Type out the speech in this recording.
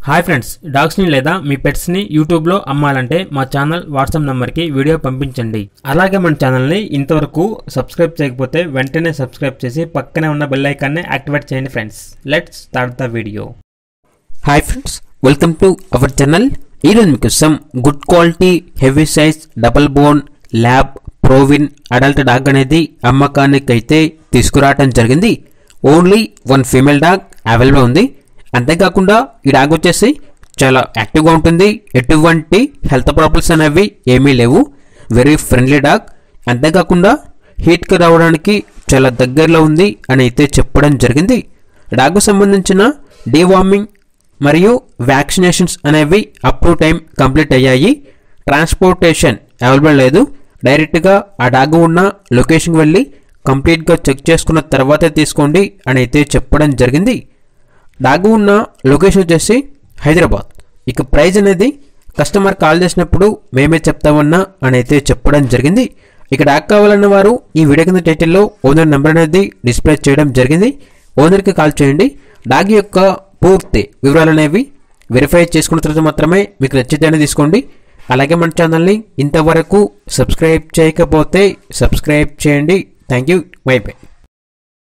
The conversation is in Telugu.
హాయ్ ఫ్రెండ్స్, డాగ్స్ని లేదా మీ పెట్స్ని యూట్యూబ్లో అమ్మాలంటే మా ఛానల్ వాట్సాప్ నెంబర్కి వీడియో పంపించండి. అలాగే మన ఛానల్ని ఇంతవరకు సబ్స్క్రైబ్ చేయకపోతే వెంటనే సబ్స్క్రైబ్ చేసి పక్కనే ఉన్న బెల్ ఐకాన్ని యాక్టివేట్ చేయండి friends. Let's start the video. Hi friends, welcome to our channel. ఈరోజు మీకోసం good quality heavy size double bone lab ప్రోవిన్ అడల్ట్ డాగ్ అనేది అమ్మకానికి అయితే తీసుకురావడం జరిగింది. Only one female dog available ఉంది. అంతేకాకుండా ఈ డాగ్ వచ్చేసి చాలా యాక్టివ్గా ఉంటుంది. ఎటువంటి హెల్త్ ప్రాబ్లమ్స్ అనేవి ఏమీ లేవు. Very friendly dog. అంతేకాకుండా హీట్కి రావడానికి చాలా దగ్గరలో ఉంది అని అయితే చెప్పడం జరిగింది. డాగ్కు సంబంధించిన డీవార్మింగ్ మరియు వ్యాక్సినేషన్స్ అనేవి అప్ టు టైం కంప్లీట్ అయ్యాయి. ట్రాన్స్పోర్టేషన్ అవైలబుల్ లేదు. డైరెక్ట్గా ఆ డాగ్ ఉన్న లొకేషన్కి వెళ్ళి కంప్లీట్గా చెక్ చేసుకున్న తర్వాతే తీసుకోండి అని అయితే చెప్పడం జరిగింది. డాగ్ ఉన్న లొకేషన్ వచ్చేసి హైదరాబాద్. ఇక ప్రైజ్ అనేది కస్టమర్ కాల్ చేసినప్పుడు మేమే చెప్తామన్నా అని అయితే చెప్పడం జరిగింది. ఇక డాగ్ కావాలన్న వారు ఈ వీడియో కింద టైటిల్లో ఓనర్ నెంబర్ అనేది డిస్ప్లే చేయడం జరిగింది. ఓనర్కి కాల్ చేయండి. డాగ్ యొక్క పూర్తి వివరాలు అనేవి వెరిఫై చేసుకున్న తర్వాత మాత్రమే మీకు నచ్చితేనే తీసుకోండి. అలాగే మన ఛానల్ని ఇంతవరకు సబ్స్క్రైబ్ చేయకపోతే సబ్స్క్రైబ్ చేయండి. Thank you. By by.